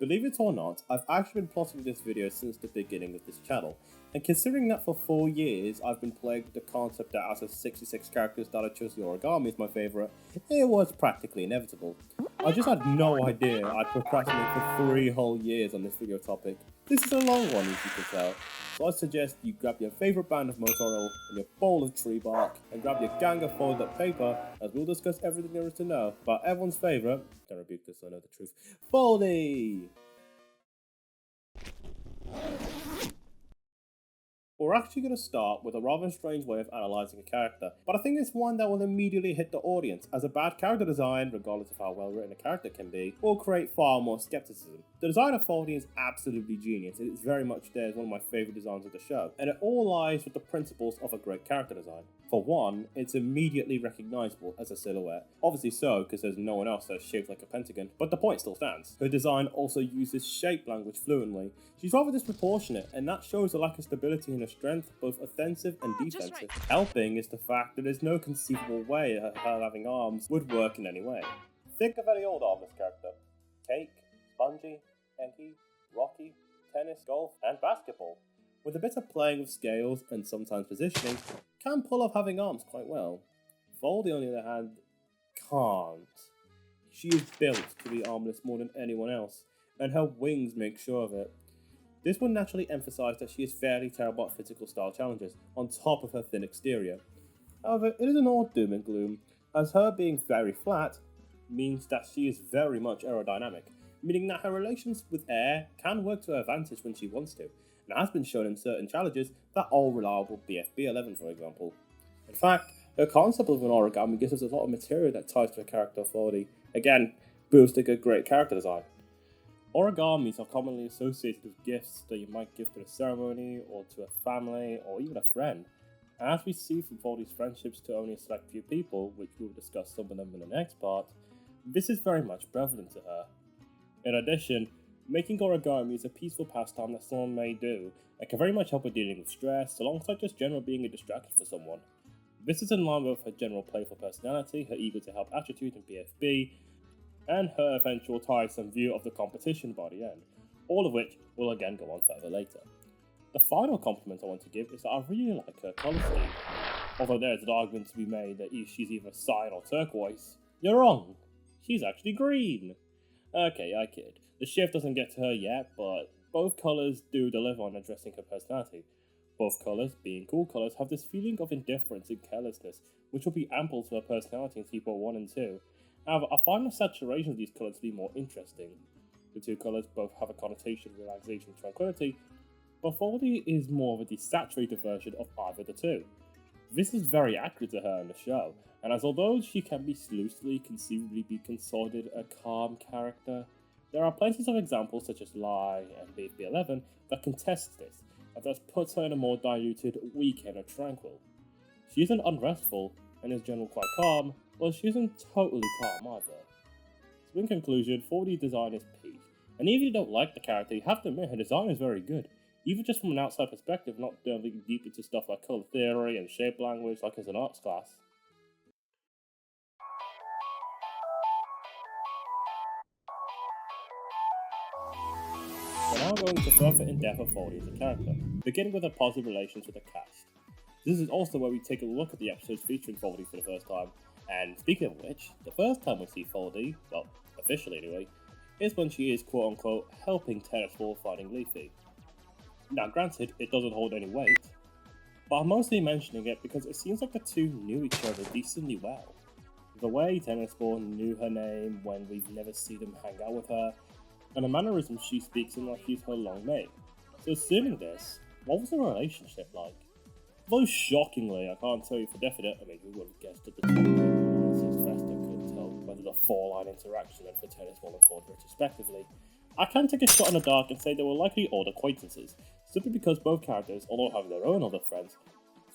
Believe it or not, I've actually been plotting this video since the beginning of this channel, and considering that for 4 years I've been playing with the concept that out of 66 characters that I chose the origami as my favourite, it was practically inevitable. I just had no idea I'd procrastinate for 3 whole years on this video topic. This is a long one, as you can tell, so I suggest you grab your favourite band of motor oil and your bowl of tree bark, and grab your gang of folded up paper, as we'll discuss everything there is to know about everyone's favourite, don't rebuke this, I know the truth, Foldy! We're actually going to start with a rather strange way of analysing a character, but I think it's one that will immediately hit the audience, as a bad character design, regardless of how well written a character can be, will create far more skepticism. The design of Foldy is absolutely genius, it is very much there as one of my favourite designs of the show, and it all lies with the principles of a great character design. For one, it's immediately recognisable as a silhouette. Obviously so, because there's no one else that's shaped like a pentagon, but the point still stands. Her design also uses shape language fluently. She's rather disproportionate, and that shows a lack of stability in her strength, both offensive and defensive. Helping is the fact that there's no conceivable way her having arms would work in any way. Think of any old armless character. Cake, Spongy, Enki, Rocky, tennis, golf, and basketball. With a bit of playing with scales and sometimes positioning, can pull off having arms quite well. Foldy, on the other hand, can't. She is built to be armless more than anyone else, and her wings make sure of it. This would naturally emphasise that she is fairly terrible at physical style challenges, on top of her thin exterior. However, it isn't all doom and gloom, as her being very flat means that she is very much aerodynamic, meaning that her relations with air can work to her advantage when she wants to, and has been shown in certain challenges that all reliable BFB 11 for example. In fact, her concept of an origami gives us a lot of material that ties to her character Foldy, again, boosting a great character design. Origamis are commonly associated with gifts that you might give to a ceremony, or to a family, or even a friend. And as we see from Foldy's friendships to only a select few people, which we'll discuss some of them in the next part, this is very much prevalent to her. In addition, making origami is a peaceful pastime that someone may do, and can very much help with dealing with stress, alongside just general being a distraction for someone. This is in line with her general playful personality, her eager to help attitude in BFB, and her eventual tiresome view of the competition by the end, all of which will again go on further later. The final compliment I want to give is that I really like her colour scheme. Although there's an argument to be made that she's either cyan or turquoise. You're wrong! She's actually green! Okay, I kid. The shift doesn't get to her yet, but both colours do deliver on addressing her personality. Both colours, being cool colours, have this feeling of indifference and carelessness, which will be ample to her personality in TPOT 1 and 2. However, I find the saturation of these colours to be more interesting. The two colours both have a connotation of relaxation and tranquility, but Foldy is more of a desaturated version of either the two. This is very accurate to her in the show, and as although she can be loosely conceivably be considered a calm character, there are plenty of examples such as Lie and BFB 11 that contest this, and thus puts her in a more diluted, weak and tranquil. She isn't unrestful, and is generally quite calm, well, she isn't totally calm either. So in conclusion, 4D design is peak, and even if you don't like the character, you have to admit her design is very good, even just from an outside perspective, not delving deep into stuff like colour theory and shape language like as an arts class. We're now going to further in depth of Foldy as a character, beginning with her positive relations with the cast. This is also where we take a look at the episodes featuring Foldy for the first time. And speaking of which, the first time we see Foldy, well, officially anyway, is when she is quote-unquote helping Tennis Ball fighting Leafy. Now granted, it doesn't hold any weight, but I'm mostly mentioning it because it seems like the two knew each other decently well. The way Tennis Ball knew her name when we've never seen him hang out with her, and the mannerisms she speaks in like she's her long mate. So assuming this, what was the relationship like? Though shockingly, I can't tell you for definite, I mean who would have guessed at the time. Fester couldn't tell whether the 4-line interaction and for Tennis Ball and Ford retrospectively. I can take a shot in the dark and say they were likely old acquaintances, simply because both characters, although having their own other friends,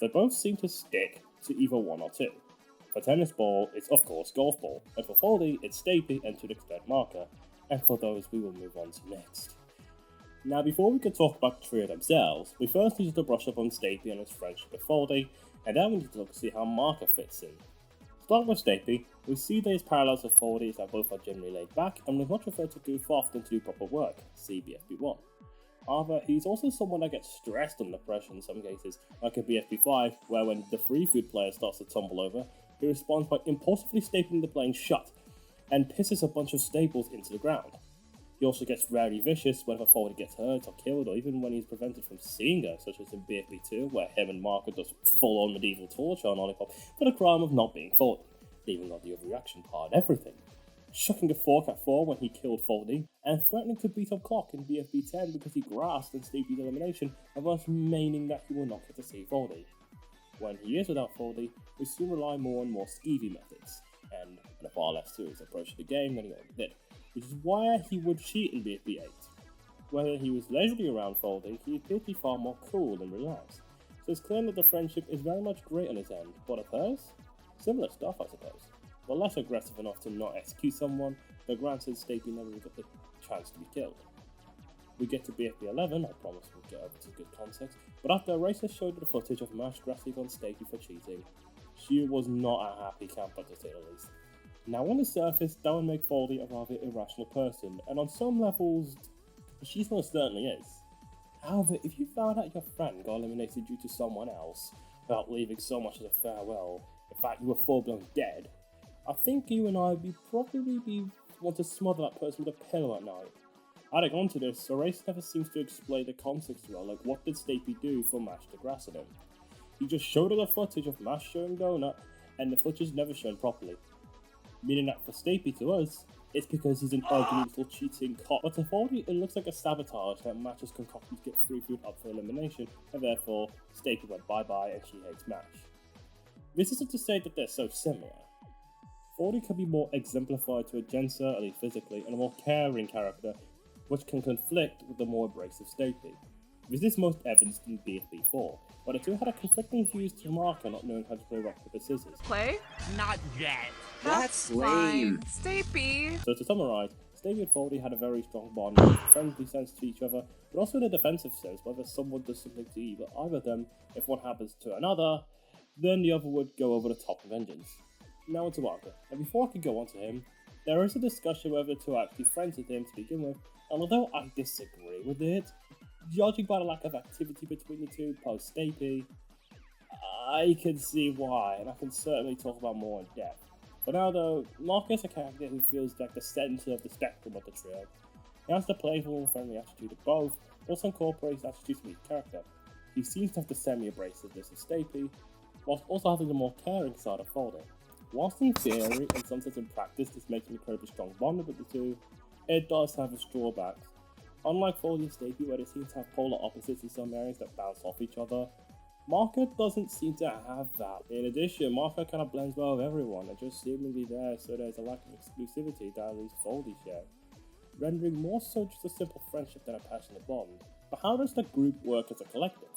they both seem to stick to either one or two. For Tennis Ball, it's of course Golf Ball, and for Foldy, it's Stapy and to an extent Marker, and for those we will move on to next. Now before we can talk about the trio themselves, we first need to brush up on Stapy and his friendship with Foldy, and then we need to look to see how Marker fits in. Starting with Stapy, we see that his parallels with Foldy is that both are generally laid back and was not referred to goof off than to do proper work, see BFB1. However, he's also someone that gets stressed under pressure in some cases, like a BFB5, where when the free food player starts to tumble over, he responds by impulsively stapling the plane shut and pisses a bunch of staples into the ground. He also gets rarely vicious whenever Foldy gets hurt or killed, or even when he's prevented from seeing her, such as in BFB2, where him and Marke does full-on medieval torture on Olipop for the crime of not being Foldy, leaving out the overreaction part and everything. Shucking a fork at 4 when he killed Foldy, and threatening to beat up Clock in BFB 10 because he grasped and Stapy's elimination, and thus meaning that he will not get to see Foldy. When he is without Foldy, we soon rely more and more skeevy methods, and a far less serious approach to the game than he already did, which is why he would cheat in BFB 8. Whether he was leisurely around Foldy, he appeared to be far more cool and relaxed, so it's clear that the friendship is very much great on his end, but of hers? Similar stuff, I suppose. But less aggressive enough to not execute someone, but granted Stapy never got the chance to be killed. We get to BFB 11, I promise we'll get over to good context, but after a racer showed the footage of Mash grassing on Stapy for cheating, she was not a happy camper to say the least. Now on the surface, that would make Foldy a rather irrational person, and on some levels, she most certainly is. However, if you found out your friend got eliminated due to someone else, without leaving so much as a farewell, in fact you were full-blown dead, I think you and I would probably want to smother that person with a pillow at night. Adding on to this, Horace never seems to explain the context well, like what did Stapy do for Mash to grass at him? He just showed her the footage of Mash showing Donut, and the footage is never shown properly. Meaning that for Stapy to us, it's because he's an ugly little cheating cop, but to Foldy it looks like a sabotage that Mash has concocted to get free food up for elimination, and therefore Stapy went bye-bye and she hates Mash. This isn't to say that they're so similar. Foldy can be more exemplified to a Genser, at least physically, and a more caring character, which can conflict with the more abrasive Stapy. This is most evidenced in BFB4, where the two had a conflicting views to Marke not knowing how to play rock, paper, scissors. Play? Not yet. That's lame. Stapy! So to summarise, Stapy and Foldy had a very strong bond, with a friendly sense to each other, but also in a defensive sense, whether someone does something to either of them, if one happens to another, then the other would go over the top in vengeance. Now onto Parke, and before I can go on to him, there is a discussion whether the two are actually friends with him to begin with, and although I disagree with it, judging by the lack of activity between the two post Stapy, I can see why, and I can certainly talk about more in depth. For now though, Marke is a character who feels like the centre of the spectrum of the trio. He has the playful and friendly attitude of both, but also incorporates attributes from each character. He seems to have the semi-abrasiveness of Stapy, whilst also having the more caring side of Foldy. Whilst in theory, and sometimes in practice, this makes an incredibly strong bond with the two, it does have its drawbacks. Unlike Foldy and Stapy, where they seem to have polar opposites in some areas that bounce off each other, Marke doesn't seem to have that. In addition, Marke kind of blends well with everyone and just seemingly there, so there's a lack of exclusivity that at least Foldy share, rendering more so just a simple friendship than a passionate bond. But how does the group work as a collective?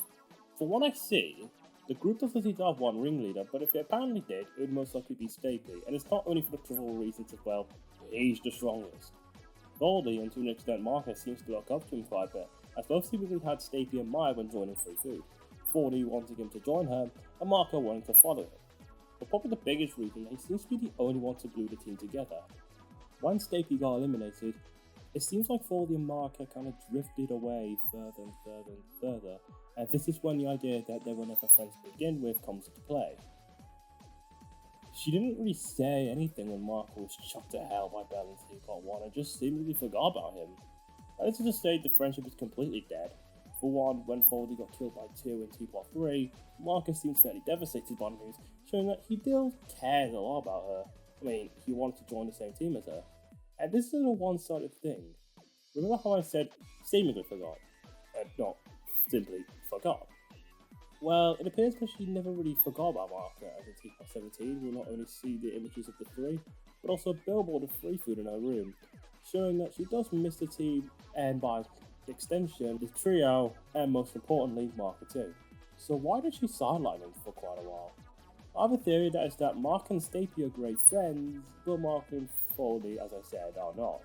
From what I see, the group doesn't seem to have one ringleader, but if it apparently did, it would most likely be Stapy, and it's not only for the trivial reasons of, well, he's the strongest. Foldy, and to an extent Marke, seems to look up to him quite a bit, as both seemingly had Stapy in mind when joining Free Food, Foldy wanting him to join her, and Marke wanting to follow him. But probably the biggest reason, he seems to be the only one to glue the team together. Once Stapy got eliminated, it seems like Foldy and Marke kind of drifted away further and further and further, and this is when the idea that they were never friends to begin with comes into play. She didn't really say anything when Marke was chucked to hell by Bell in TPOT 1 and just seemingly forgot about him. That is to say the friendship is completely dead. For one, when Foldy got killed by 2 in TPOT 3, Marke seems fairly devastated by the news, showing that he still cares a lot about her. I mean, he wanted to join the same team as her. And this isn't a one-sided thing. Remember how I said seemingly forgot, and not simply forgot? Well, it appears that she never really forgot about Marke, as in TPOT 17 we'll not only see the images of the three, but also a billboard of free food in her room, showing that she does miss the team, and by extension, the trio, and most importantly, Marke too. So why did she sideline him for quite a while? I have a theory that is that Marke and Stapy are great friends, but Marke and Foldy, as I said, are not.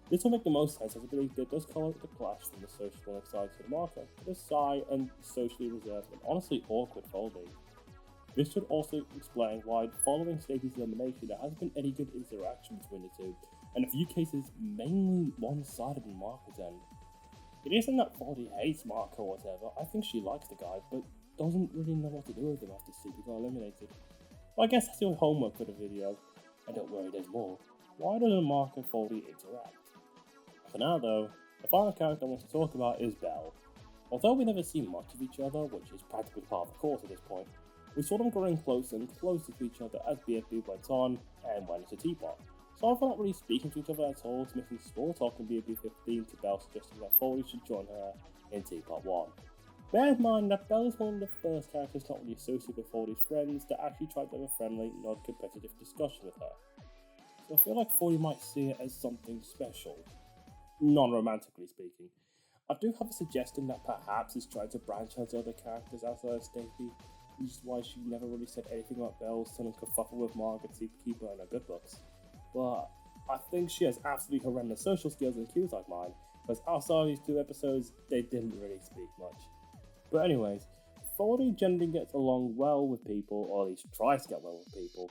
This will make the most sense, as I believe that does call out the clash from the social and excited Marke to the shy and socially reserved and honestly awkward Foldy. This should also explain why, following Stacy's elimination, there hasn't been any good interaction between the two, and in a few cases, mainly one-sided on Marke's end. It isn't that Foldy hates Mark or whatever, I think she likes the guy, but doesn't really know what to do with him after Sleepy got eliminated. Well, I guess that's your homework for the video, and don't worry, there's more. Why doesn't Mark and Foldy interact? For now though, the final character I want to talk about is Belle. Although we never see much of each other, which is practically part of the course at this point, we saw them growing closer and closer to each other as BFB went on and went into TPOT. So if we're not really speaking to each other at all, it's making small talk in BFB 15 to Belle suggesting that Foldy should join her in TPOT 1. Bear in mind that Belle is one of the first characters not really associated with Foldy's friends that actually tried to have a friendly, non-competitive discussion with her. So I feel like Foldy might see it as something special, non-romantically speaking. I do have a suggestion that perhaps it's trying to branch out to other characters outside of Stacy, which is why she never really said anything about Belle's turning kerfuffle with Margaret to keep her in her good books. But I think she has absolutely horrendous social skills and cues like mine, because outside of these 2 episodes, they didn't really speak much. But anyways, Foldy generally gets along well with people, or at least tries to get well with people,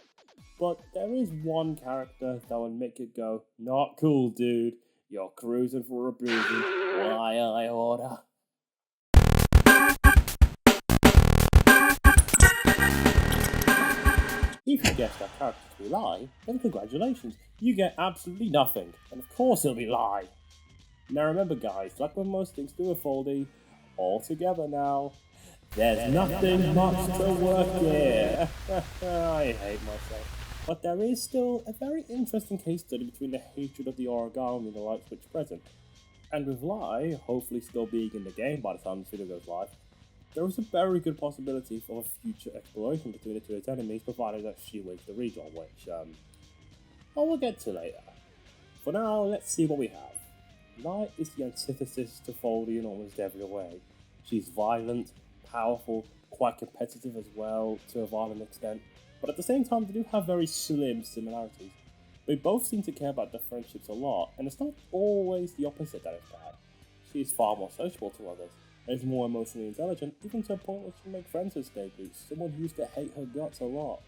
but there is one character that would make it go, not cool dude, you're cruising for a bruising, why I order. If you guessed that character to be Lie, then congratulations, you get absolutely nothing, and of course it'll be Lie. Now remember guys, like when most things do with Foldy, all together now, there's nothing much to work here. I hate myself. But there is still a very interesting case study between the hatred of the origami and the light switch present. And with Lie, hopefully still being in the game by the time this video goes live, there is a very good possibility for a future exploration between the 2 enemies, provided that she wins the region, which I will get to later. For now, let's see what we have. Lie is the antithesis to Foldy in almost every way. She's violent, powerful, quite competitive as well, to a violent extent, but at the same time they do have very slim similarities. They both seem to care about their friendships a lot, and it's not always the opposite that is bad. She is far more sociable to others, and is more emotionally intelligent, even to a point where she can make friends with Stacy, someone who used to hate her guts a lot.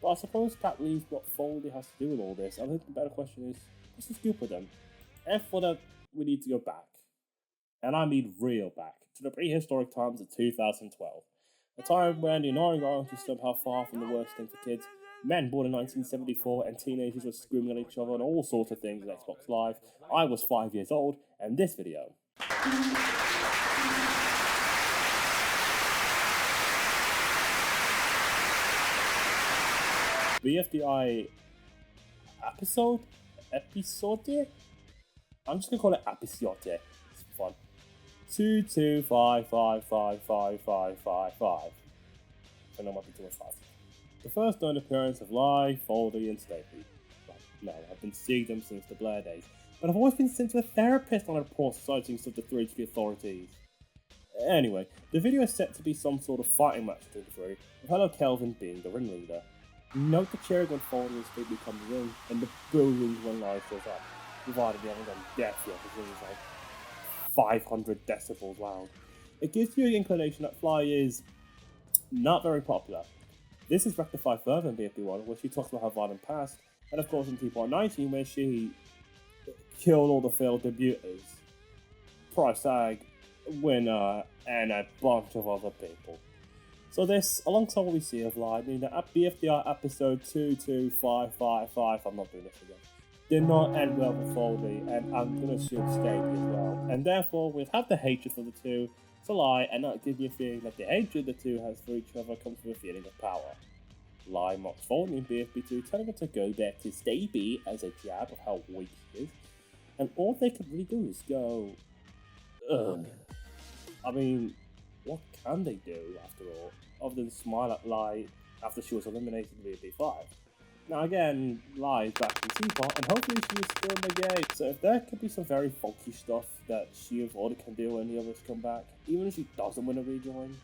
But I suppose that leaves what Foldy has to do with all this. I think the better question is, what's the scoop with them? And for that, we need to go back. And I mean real back, to the prehistoric times of 2012. A time when the annoying orange was somehow far from the worst thing for kids. Men born in 1974 and teenagers were screaming at each other and all sorts of things on Xbox Live. I was 5 years old, and this video. BFDI episode? I'm just gonna call it episode. It's fun. 225555555. I know might be too much fast. The first known appearance of Lie, Foldy, and Stacy. Well, no, I've been seeing them since the Blair days, but I've always been sent to a therapist on a report sightings of the 3G authorities. Anyway, the video is set to be some sort of fighting match between the 3, with Hello Kelvin being the ringleader. Note the cheering when Foldy and Stacy come to the ring, and the booing when Lie shows up, provided they haven't gone deaf yet, because it was like 500 decibels loud. It gives you an inclination that Fly is not very popular. This is rectified further in BFB 1, where she talks about her violent past, and of course in TPOT 19, where she killed all the failed debuters, Price Tag, Winner, and a bunch of other people. So this, alongside what we see of Lie, meaning that at BFDI episode 22555, I'm not doing this again, did not end well with Foldy, and I'm going to assume Stacy as well. And therefore, we've had the hatred for the 2 to Lie, and that gives you a feeling that the hatred the 2 has for each other comes from a feeling of power. Lie mocks Foldy in BFB 2, telling her to go back to Stacy as a jab of how weak she is. And all they can really do is go, ugh. I mean, what can they do after all, other than smile at Lie after she was eliminated in BFB 5? Now again, Lie is back in Teapot, and hopefully she is still in the game, so if there could be some very funky stuff that she and Foldy can do when the others come back, even if she doesn't win a rejoin,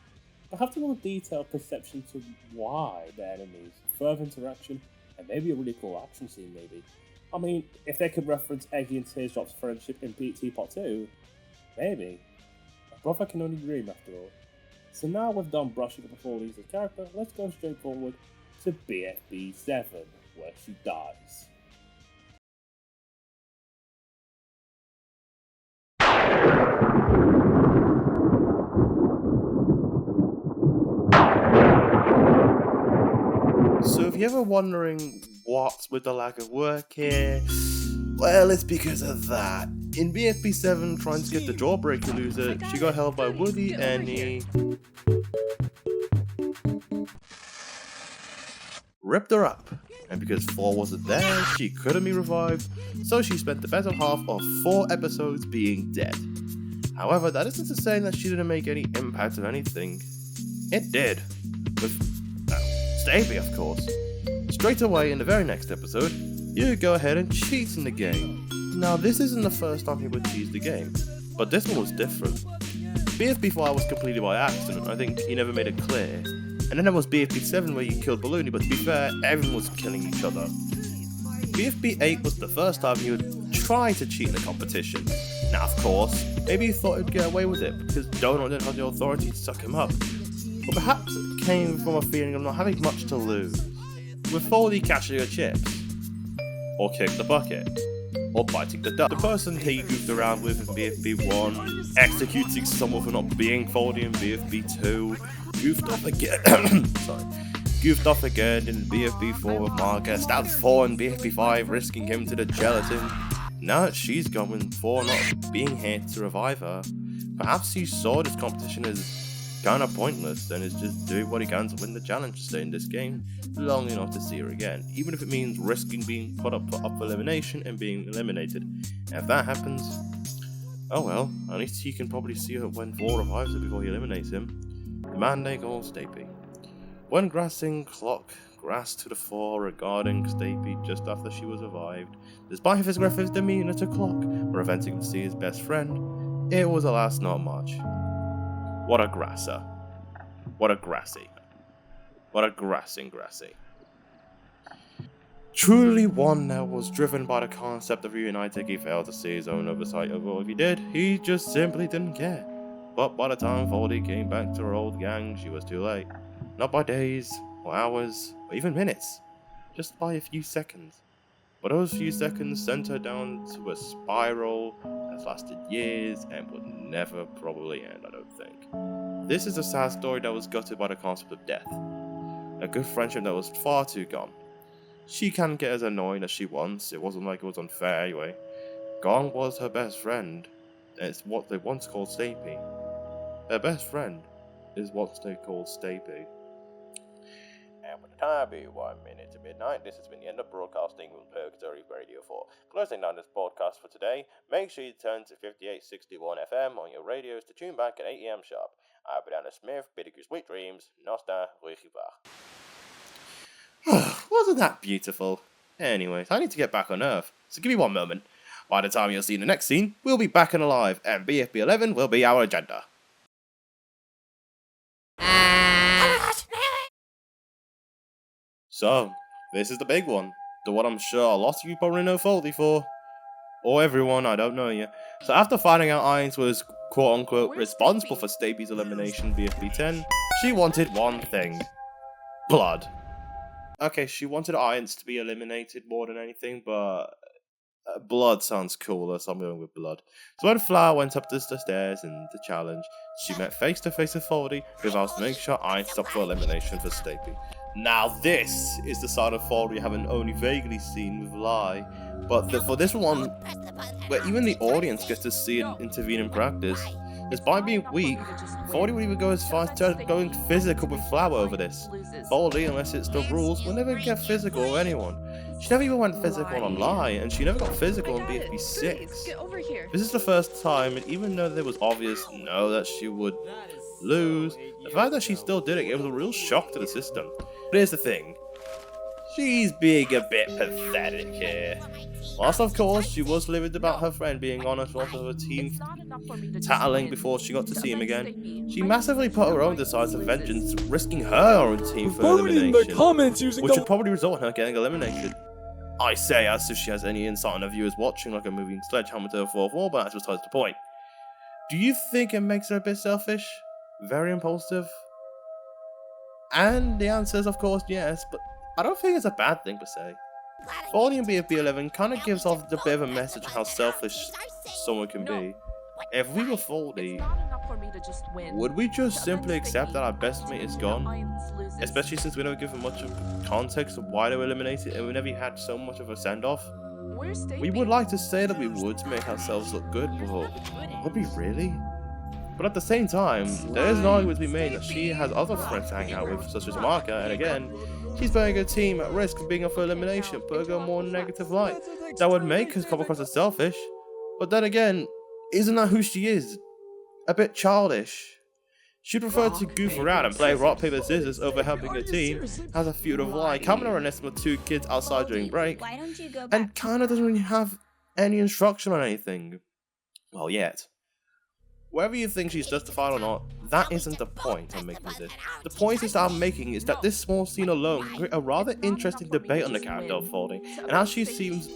perhaps a more detailed perception to why the enemies, further interaction, and maybe a really cool action scene maybe. I mean, if they could reference Eggy and Teardrop's friendship in Teapot 2, maybe. A brother can only dream after all. So now we've done brushing up before Lisa's character, let's go straight forward to BFB 7, where she dies. So if you're ever wondering what's with the lack of work here, well, it's because of that. In BFB 7, trying to get the Jawbreaker loser, she got held by Woody and he ripped her up. And because 4 wasn't there, she couldn't be revived, so she spent the better half of 4 episodes being dead. However, that isn't to say that she didn't make any impact on anything. It did. With Stevie, of course. Straight away in the very next episode, you go ahead and cheat in the game. Now, this isn't the first time he would cheat the game, but this one was different. BFB 5 was completed by accident, I think he never made it clear. And then there was BFB 7 where you killed Balloony, but to be fair, everyone was killing each other. BFB 8 was the first time he would try to cheat in the competition. Now, of course, maybe he thought he'd get away with it because Donut didn't have the authority to suck him up. But perhaps it came from a feeling of not having much to lose. With Foldy catching her chips, or kick the bucket, or biting the duck. The person he goofed around with in BFB 1, executing someone for not being Foldy in BFB 2, goofed off again in BFB 4 with Parke, stabbed 4 in BFB 5, risking him to the gelatin. Now that she's going for not being here to revive her, perhaps he saw this competition as kinda pointless and is just doing what he can to win the challenge to stay in this game long enough to see her again, even if it means risking being put up for elimination and being eliminated. And if that happens, oh well, at least he can probably see her when 4 revives her before he eliminates him. The man they call Stapy. When grassing clock grass to the fore regarding Stapy just after she was revived, despite his aggressive demeanor to Clock, preventing him to see his best friend, it was alas not much. What a grasser. What a grassy. What a grassy. Truly one that was driven by the concept of reuniting, he failed to see his own oversight of what he did. He just simply didn't care. But by the time Foldy came back to her old gang, she was too late. Not by days, or hours, or even minutes. Just by a few seconds. But those few seconds sent her down to a spiral that lasted years and would never probably end, I don't think. This is a sad story that was gutted by the concept of death. A good friendship that was far too gone. She can get as annoying as she wants, it wasn't like it was unfair anyway. Gone was her best friend, and it's what they once called Stapy. Their best friend is what they call Stapy. And with the time being 1 minute to midnight, this has been the end of broadcasting from Purgatory Radio 4. Closing down this broadcast for today, make sure you turn to 5861 FM on your radios to tune back at 8 AM sharp. I've been Anna Smith, bidding you sweet dreams, Nosta Ruichiva. Wasn't that beautiful? Anyways, I need to get back on Earth, so give me 1 moment. By the time you'll see the next scene, we'll be back and alive, and BFB 11 will be our agenda. So, this is the big one. The one I'm sure a lot of you probably know Foldy for. Or everyone, I don't know yet. So after finding out Irons was quote-unquote responsible for Stapy's elimination BFB 10, she wanted one thing. Blood. Okay, she wanted Irons to be eliminated more than anything, but blood sounds cooler, so I'm going with blood. So when Flower went up the stairs in the challenge, she met face-to-face with Foldy, who vows to make sure Irons stopped for elimination for Stapy. Now this is the side of Foldy I haven't only vaguely seen with Lie, but for this one, where even the audience gets to see it intervene in practice, despite being weak, Foldy would even go as far as going physical with Flower over this. Foldy, unless it's the rules, will never get physical with anyone. She never even went physical on Lie, and she never got physical in BFB 6. This is the first time, and even though there was obvious that she would lose, the fact that she still did it was a real shock to the system. But here's the thing, she's being a bit pathetic here. Whilst of course she was livid about her friend being on as one of her team tattling before she got to see him again, she massively put her own decisive vengeance, risking her own team for elimination, which would probably result in her getting eliminated. I say as if she has any insight on her viewers watching like a moving sledgehammer to the fourth wall, but that's besides the point. Do you think it makes her a bit selfish? very impulsive? And the answer is of course yes, but I don't think it's a bad thing per se. Foldy in BFB 11 kind of gives off a bit of a message of how selfish someone can be. If we were Foldy, would we just simply accept that our best mate is gone? Especially since we never given much of context of why they were eliminated and we never had so much of a send-off. We would like to say that we would to make ourselves look good, but would we really? But at the same time, there is an argument to be made that she has other friends to hang out with, such as Parke, and again, she's putting her team at risk of being up for elimination, putting her more negative light. That would make her come across as selfish. But then again, isn't that who she is? A bit childish. She'd prefer to goof around and play rock, paper, scissors over helping her team, has a feud of lie, coming on a nest with 2 kids outside during break, and kinda doesn't really have any instruction on anything. Well, yet. Whether you think she's justified or not, that isn't the point I'm making this. The point is that I'm making is that this small scene alone create a rather interesting debate on the character of Foldy, and how she seems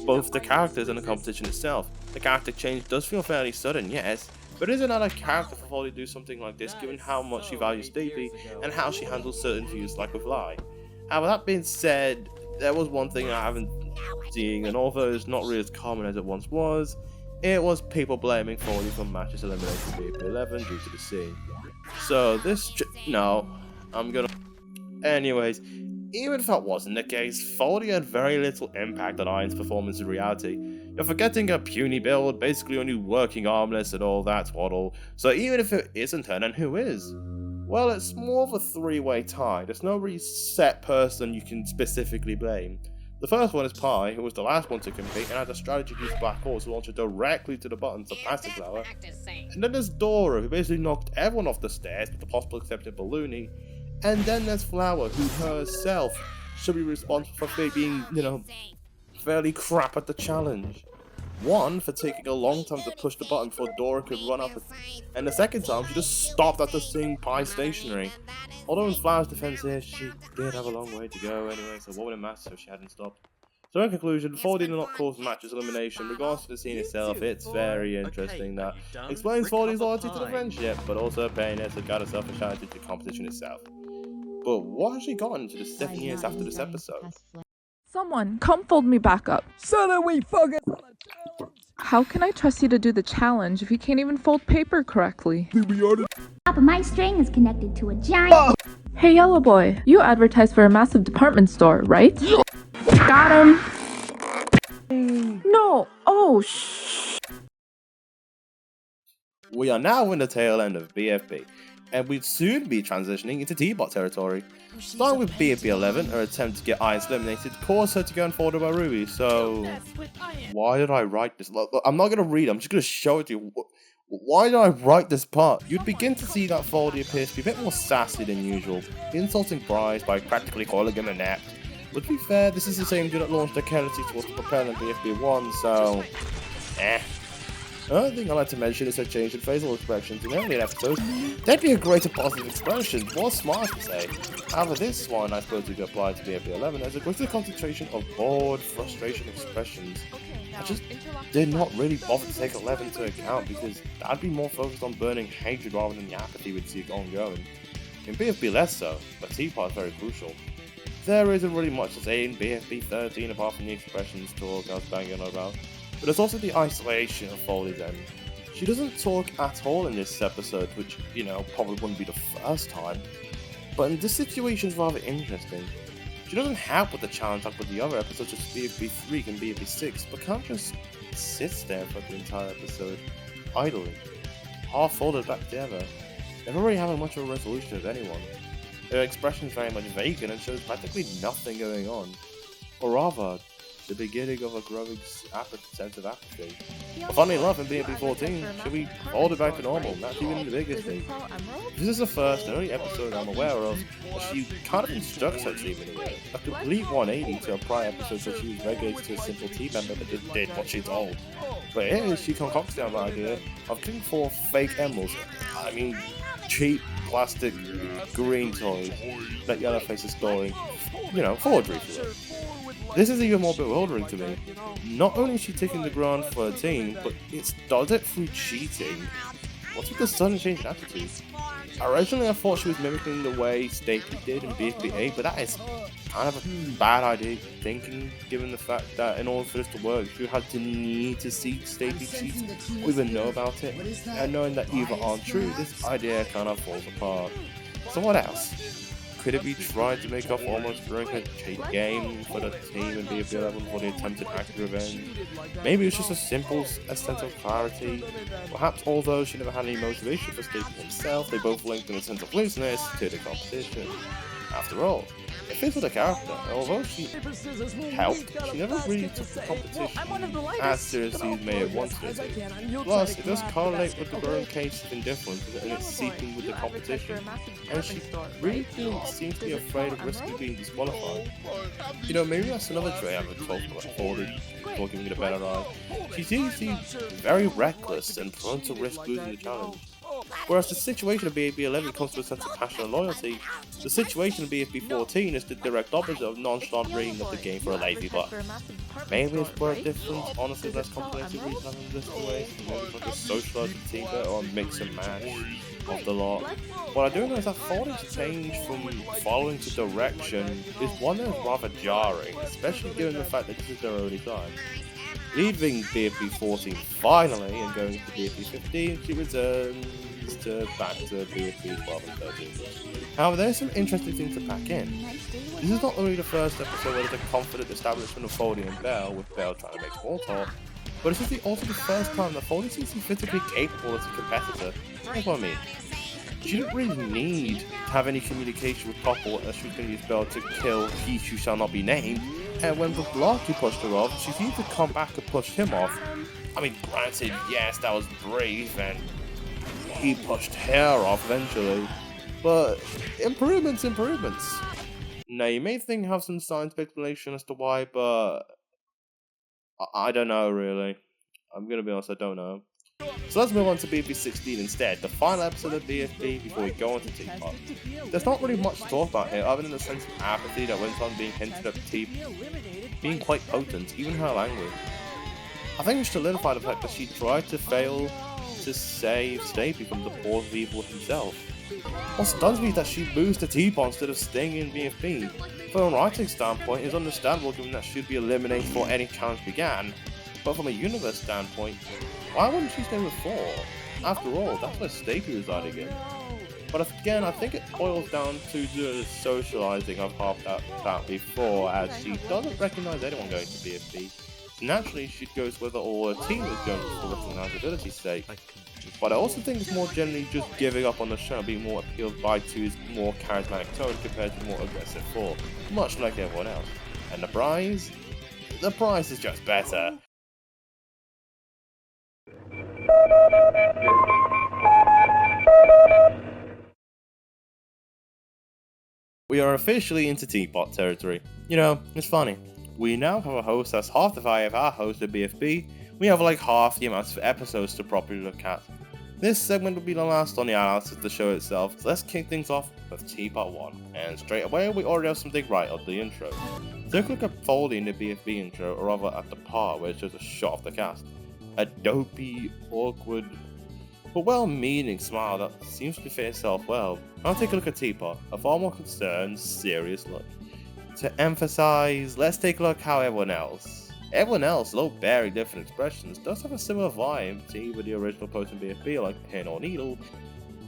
both the characters and the competition itself. The character change does feel fairly sudden, yes, but isn't that a character for Foldy to do something like this given how much she values TP and how she handles certain views like with Lie? However, that being said, there was one thing I haven't seen, and although it's not really as common as it once was, it was people blaming Foldy for matches eliminated in BFB 11 due to the scene. So Anyways, even if that wasn't the case, Foldy had very little impact on Iron's performance in reality. You're forgetting a puny build, basically only working armless and all that twaddle, so even if it isn't her, then who is? Well, it's more of a 3-way tie. There's no really set person you can specifically blame. The first one is Pi, who was the last one to compete and had a strategy to use Black Horse to launch it directly to the buttons of Plastic Flower. And then there's Dora, who basically knocked everyone off the stairs with the possible exception of Balloony. And then there's Flower, who herself should be responsible for being, fairly crap at the challenge. One, for taking a long time to push the button before Dora could run up, and the second time she just stopped after seeing Pi stationary. Although in Flower's defense here, she did have a long way to go anyway, so what would it matter if she hadn't stopped? So in conclusion, Foldy did not cause matches elimination. Regards to the scene itself, it's very interesting that explains Foldy's loyalty to the friendship, but also painless and got herself a challenge to the competition itself. But what has she gotten into the 7 years after this episode? Someone, come fold me back up. So that we focus on the challenge. How can I trust you to do the challenge if you can't even fold paper correctly? Top of my string is connected to a giant. Hey, Yellow Boy, you advertise for a massive department store, right? Got him. No. Oh, shh. We are now in the tail end of BFB, and we'd soon be transitioning into TPOT territory. Starting with BFB 11, her attempt to get Irons eliminated caused her to go unfolded by Ruby, so why did I write this? Look, I'm not going to read it, I'm just going to show it to you. Why did I write this part? You'd begin to see that Foldy appears to be a bit more sassy than usual, insulting Bryce by practically calling him inept. But to be fair, this is the same dude that launched the Kennedy towards the propellant BFB 1, so Another thing I'd like to mention is her change in facial expressions in earlier episodes. There'd be a greater positive expression, more smart to say. However, this one I suppose we could apply to BFB 11 as a greater concentration of bored, frustration expressions. I just did not really bother to take 11 into account because I'd be more focused on burning hatred rather than the apathy we'd see ongoing. In BFB less so, but TPOT is very crucial. There isn't really much to say in BFB 13 apart from the expressions talk I was banging on about. But there's also the isolation of Foldy's end. She doesn't talk at all in this episode, which, probably wouldn't be the first time. But in this situation is rather interesting. She doesn't help with the challenge like with the other episodes such as BFB 3 and BFB 6, but kind of just sits there for the entire episode, idly, half folded back together, never really having much of a resolution with anyone. Her expression is very much vacant and shows practically nothing going on. Or rather, the beginning of a growing sense of apathy. But funnily enough, in BFB 14, she'll be folded back to normal, that's even the biggest thing. This is the first and only episode I'm aware of where she kind of instructs her team in a way, a complete 180 to a prior episode where she was relegated to a simple team member that just did what she told. But here, she concocts the idea of killing 4 fake emeralds, cheap plastic green toys that Yellowface is storing, forgery for it. This is even more bewildering to me. Not only is she taking the ground for her team, but it does it through cheating. What's with the sudden change in attitude? Originally, I thought she was mimicking the way Stacey did in BFB, but that is kind of a bad idea thinking, given the fact that in order for this to work, you had to need to see Stacey cheats or even know about it, and knowing that either aren't true, this idea kind of falls apart. So what else? Could it be tried to make up almost during her game for the team in BFB 11 for the attempted act of revenge? Maybe it's just a simple sense of clarity. Perhaps although she never had any motivation for Stacey himself, they both linked in a sense of looseness to the competition. After all, it fits with the character, and although she helped, she never really took the competition as seriously as may have wanted it to. Plus, it does correlate with the growing case of indifference and its seeking with the competition, and she really seems to be afraid of risking being disqualified. You know, maybe that's another trait I haven't talked about Foldy, before giving it a better eye. She seems to be very reckless and prone to risk losing the challenge. Whereas the situation of BFB 11 comes to a sense of passion and loyalty, the situation of BFB 14 is the direct opposite of nonchalant reading of the game for a lazy buck. Maybe it's for a different, honestly less comprehensive reason than this way. Maybe it's like a socialise the team better or mix and match of the lot. What I do know is that Foldy's change from following to direction is one that is rather jarring, especially given the fact that this is their early time. Leaving BFB 14 finally and going to BFB 15, she returns back to BFB 12 and 13. However, there's some interesting things to pack in. This is not only the first episode where there's a confident establishment of Foldy and Belle, with Belle trying to make small talk, but this is also the first time that Foldy seems to be physically capable as a competitor. That's what I mean. She didn't really need to have any communication with Popple as she was going to use Belle to kill he who shall not be named, and when Blocky pushed her off, she seemed to come back and push him off. I mean, granted, yes, that was brave, and he pushed her off eventually, but improvements. Now, you may think you have some scientific explanation as to why, but I don't know, really. I'm going to be honest, I don't know. So let's move on to BFB 16 instead, the final episode of BFB before we go on to TPOT. There's not really much to talk about here other than the sense of apathy that went on being hinted at being quite potent, even her language. I think it solidified the fact that she tried to fail to save Stacey from the paws of evil himself. What stuns me is that she moves to TPOT instead of staying in BFB. From a writing standpoint, it's understandable given that she'd be eliminated before any challenge began, but from a universe standpoint, why wouldn't she stay with 4? After all, that's where Stacey resided again. But again, I think it boils down to the socializing I've half that before, as she doesn't recognize anyone going to BFB. Naturally, she goes whether all her team is going for recognizability's sake. But I also think it's more generally just giving up on the show, being more appealed by to his more charismatic tone compared to the more aggressive 4, much like everyone else. And the prize? The prize is just better. We are officially into TPOT territory. You know, it's funny. We now have a host that's half the value of our host at BFB. We have like half the amount of episodes to properly look at. This segment will be the last on the analysis of the show itself, so let's kick things off with TPOT 1. And straight away, we already have something right on the intro. Take a look at Foldy in the BFB intro, or rather at the part where it shows a shot of the cast. A dopey, awkward, but well-meaning smile that seems to fit itself well. Now take a look at TPOT, a far more concerned, serious look. To emphasize, let's take a look how everyone else, though bearing different expressions, does have a similar vibe to either the original post in BFB like Pin or Needle,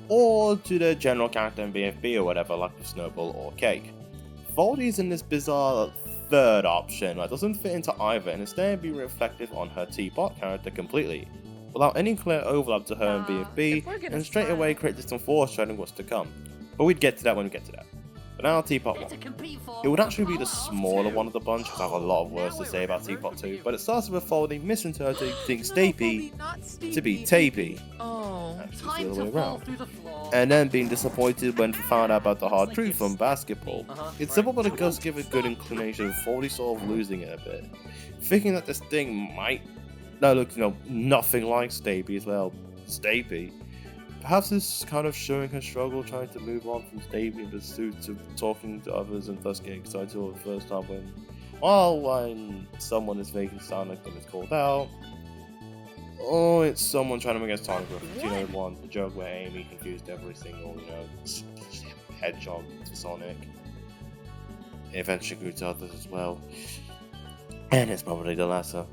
or to the general character in BFB or whatever like the Snowball or Cake. Foldy's in this bizarre third option that doesn't fit into either and instead be reflective on her TPOT character completely, without any clear overlap to her in BFB, and straight away create some foreshadowing what's to come. But we'd get to that when we get to that. But now TPOT 1. It would actually be the smaller one of the bunch, because I have a lot of words to say about TPOT 2, but it starts with Foldy misinterpreting Stapy to be Tapy, actually the other way around, and then being disappointed when she found out about the hard truth from basketball. It's simple, but it does give a good inclination of Foldy sort of losing it a bit, thinking that this thing might look, nothing like Stapy as well. Stapy. Perhaps this is kind of showing her struggle trying to move on from Stapy in pursuit of talking to others and thus getting excited over the first time when someone is making sound like them is called out. Oh, it's someone trying to make us Sonic with 1501, the joke where Amy confused every single, hedgehog to Sonic. It eventually grew to others as well. And it's probably the latter.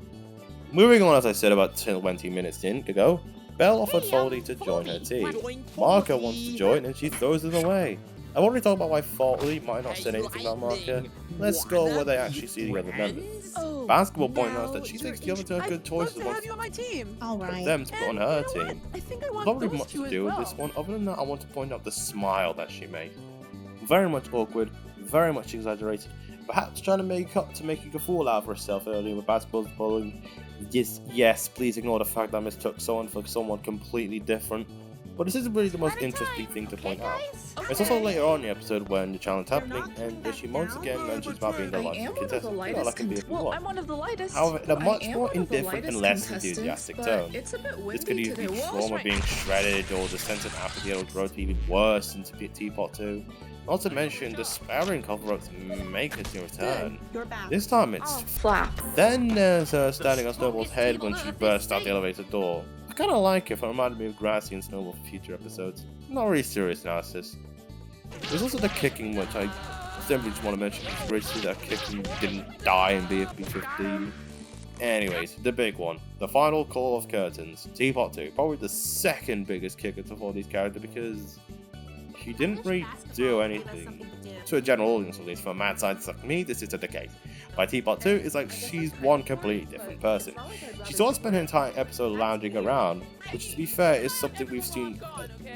Moving on, as I said about 20 minutes in ago, Belle offered Foldy to join her team. Parke wants to join and she throws it away. I've already talked about why Foldy might not said anything about Parke. Let's go where they actually see the other members. Basketball points out that she thinks the other two are good choices and wants them to put on her team. There's not really much to do with this one, other than that I want to point out the smile that she made. Very much awkward, very much exaggerated, perhaps trying to make up to making a fool out of herself earlier with basketball bullying. Yes, please ignore the fact that I mistook someone for someone completely different. But this isn't really the most interesting thing to point out. It's also later on in the episode when the challenge is happening, and she once again mentions about being the lightest contestant, like in BFB. However, in a much more indifferent and less enthusiastic tone. This could either be trauma being shredded, or the sense of apathy that will grow to even worse in TPOT 2. Not to mention, the sparing cover-ups make its return. This time it's Flap. Then there's her standing on Snowball's head when she bursts out the elevator door. I kinda like it, it reminded me of Grassy and Snowball for future episodes. Not really serious analysis. There's also the kicking, which I simply just want to mention because Richie, that kicking didn't die in BFB 15. Anyways, the big one. The final call of curtains. TPOT 2. Probably the second biggest kicker to Foldy's character because she didn't really do anything. To a general audience, at least for a mad scientist like me, this isn't the case. By TPOT 2, it's like she's one completely different person. She sort of spent her entire episode lounging around, which to be fair is something we've seen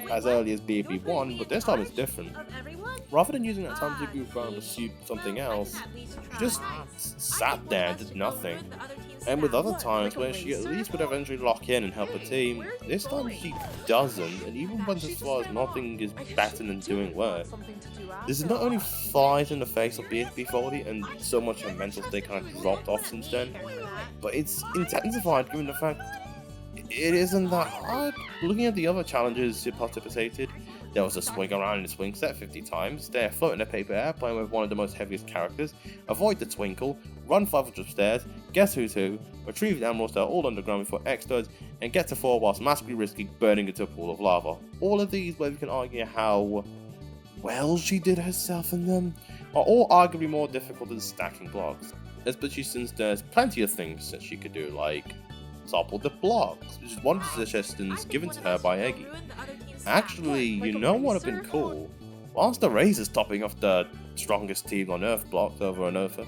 as early as BFB 1, but this time it's different. Rather than using that time to goof around and pursue something else, she just sat there and did nothing. And with other times where she at least would eventually lock in and help her team, this time she doesn't, and even went as far as nothing is better than doing work. This is not only flies in the face of BFB Foldy, and so much her mental state kind of dropped off since then, but it's intensified given the fact it isn't that hard. Looking at the other challenges she participated, there was a swing around in the swing set 50 times, stay afloat in a paper airplane with one of the most heaviest characters, avoid the twinkle, run 500 stairs, guess who's who, retrieve the emeralds that are all underground before X-Studs, and get to 4 whilst massively risking burning into a pool of lava. All of these, where we can argue how well she did herself in them, are all arguably more difficult than stacking blocks, especially since there's plenty of things that she could do, like topple the blocks, which is one of the suggestions given to her by Eggy. Actually, you know what would have been cool? Whilst the Razor's topping off the strongest team on Earth blocked over and over,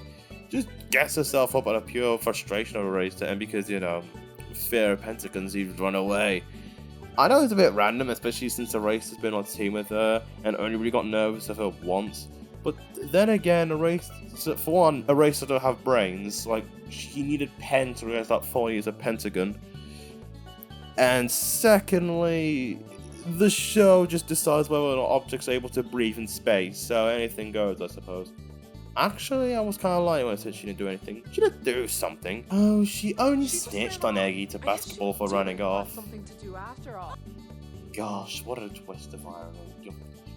just gets herself up out of pure frustration of a Razor, and because, fear of Pentagons, he'd run away. I know it's a bit random, especially since the Razor's been on team with her, and only really got nervous of her once. But then again, for one, a Razor don't have brains, like, she needed pen to realize that Foldy is a pentagon. And secondly, the show just decides whether or not objects are able to breathe in space, so anything goes, I suppose. Actually, I was kind of lying when I said she didn't do anything. She did do something. Oh, she only snitched on Eggy to basketball for running off. Gosh, what a twist of irony.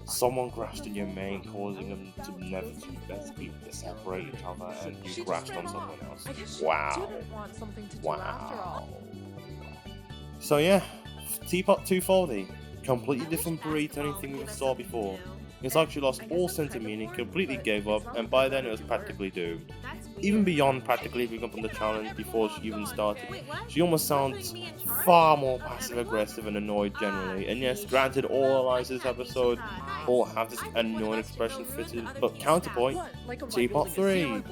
Someone crashed in your main, causing them to never be separate each other, and you crashed on someone else. Wow. Wow. So yeah, TPOT 2 Foldy. Completely different breed to anything we saw before. It's like she lost all sense of meaning, completely gave up, and by then it was practically doomed. Even beyond practically giving up on the challenge before she even started, she almost sounds far more passive-aggressive and annoyed generally. And yes, granted, all our lines this episode all have this annoying expression fitted, but counterpoint, TPOT 3.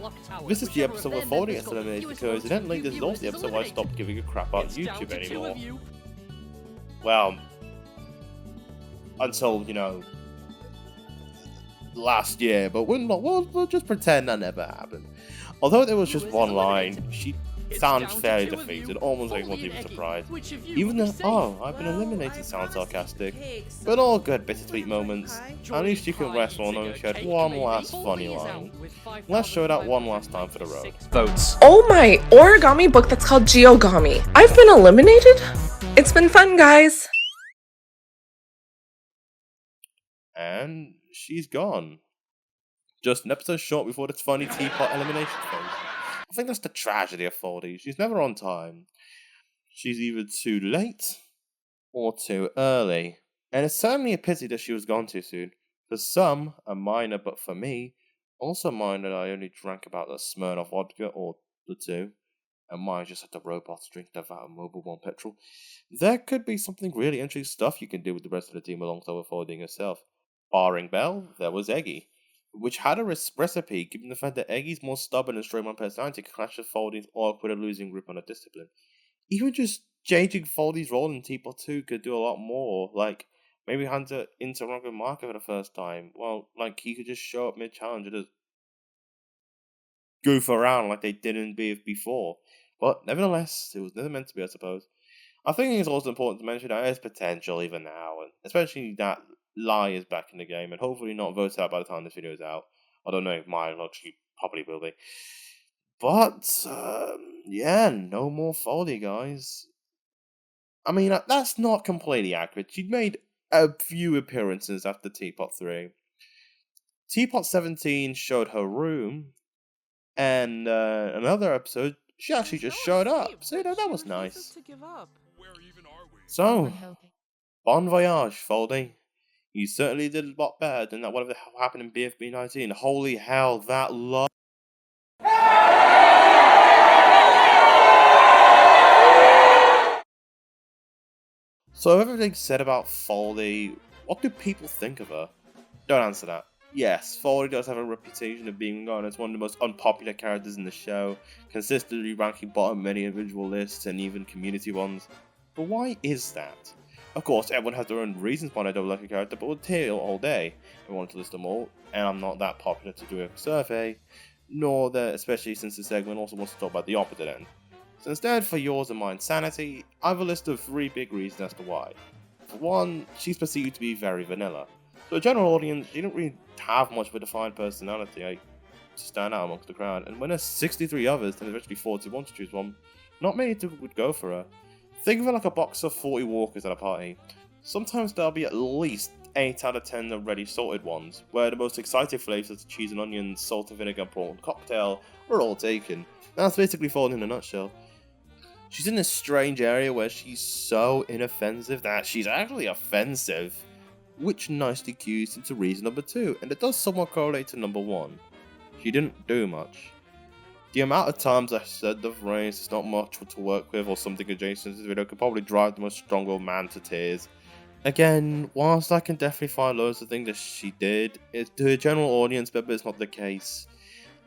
This is the episode where Foldy gets eliminated because evidently this is also the episode where I stopped giving a crap about YouTube anymore. Well, until, last year, but we'll just pretend that never happened. Although there was just one line, she sounds fairly defeated, almost like not even surprised. Even the "oh, I've been eliminated" sounds sarcastic. But all good bittersweet moments. At least you can rest on knowing she had one last funny line. Let's show that one last time for the road. Votes. Oh my origami book that's called Geogami. I've been eliminated? It's been fun, guys. And she's gone. Just an episode short before this funny teapot elimination phase. I think that's the tragedy of Foldy. She's never on time. She's either too late or too early. And it's certainly a pity that she was gone too soon. For some, a minor, but for me, also mine that I only drank about a Smirnoff vodka or the two, and mine just had the robots drink that out of Mobile One petrol. There could be something really interesting stuff you can do with the rest of the team alongside with Foldy herself. Barring Belle, there was Eggy, which had a recipe, given the fact that Eggy's more stubborn and strong personality could clash with Foldy's awkward and losing grip on her discipline. Even just changing Foldy's role in TPOT 2 could do a lot more, like maybe Hunter interact with Marco for the first time. Well, like he could just show up mid-challenge and just goof around like they did in BFB 4. But nevertheless, it was never meant to be, I suppose. I think it's also important to mention that there's potential even now, and especially that Lai is back in the game and hopefully not voted out by the time this video is out. I don't know, mine actually probably will be. But, yeah, no more Foldy, guys. I mean, that's not completely accurate. She'd made a few appearances after TPOT 3. TPOT 17 showed her room, and another episode, she actually just showed up. So, that was nice. So, bon voyage, Foldy. You certainly did a lot better than that whatever the hell happened in BFB 19. Holy hell, that love. So everything said about Foldy, what do people think of her? Don't answer that. Yes, Foldy does have a reputation of being known as one of the most unpopular characters in the show, consistently ranking bottom many individual lists and even community ones. But why is that? Of course, everyone has their own reasons why they don't like a character, but we'll tell all day. I wanted to list them all, and I'm not that popular to do a survey, nor that, especially since the segment also wants to talk about the opposite end. So instead, for yours and mine's sanity, I have a list of 3 big reasons as to why. For one, she's perceived to be very vanilla. To a general audience, she didn't really have much of a defined personality to stand out amongst the crowd, and when there's 63 others and there's actually 41 to choose from, not many would go for her. Think of it like a box of 40 walkers at a party. Sometimes there'll be at least 8 out of 10 already sorted ones, where the most exciting flavors of cheese and onion, salt and vinegar prawn cocktail are all taken. That's basically Foldy in a nutshell. She's in this strange area where she's so inoffensive that she's actually offensive, which nicely cues into reason number 2, and it does somewhat correlate to number 1. She didn't do much. The amount of times I said the phrase "it's not much to work with" or something adjacent to this video could probably drive the most strong-willed man to tears. Again, whilst I can definitely find loads of things that she did, to a general audience member it's not the case.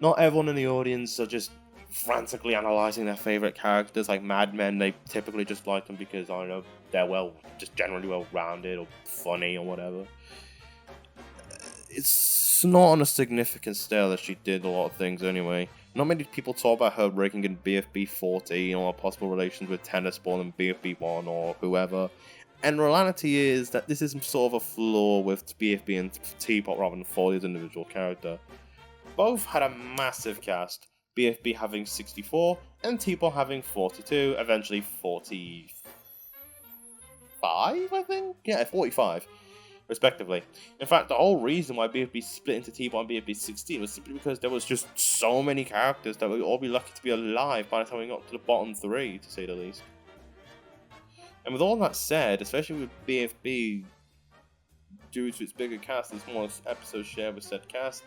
Not everyone in the audience are just frantically analysing their favourite characters like madmen. They typically just like them because, I don't know, they're just generally well-rounded or funny or whatever. It's not on a significant scale that she did a lot of things anyway. Not many people talk about her ranking in BFB 14 or possible relations with Tennis Ball in BFB 1 or whoever. And the reality is that this is sort of a flaw with BFB and TPOT rather than Foldy's individual character. Both had a massive cast, BFB having 64 and TPOT having 42, eventually 45, I think? Yeah, 45. Respectively. In fact, the whole reason why BFB split into TPOT and BFB 16 was simply because there was just so many characters that we'd all be lucky to be alive by the time we got to the bottom 3, to say the least. And with all that said, especially with BFB, due to its bigger cast and smaller episodes shared with said cast,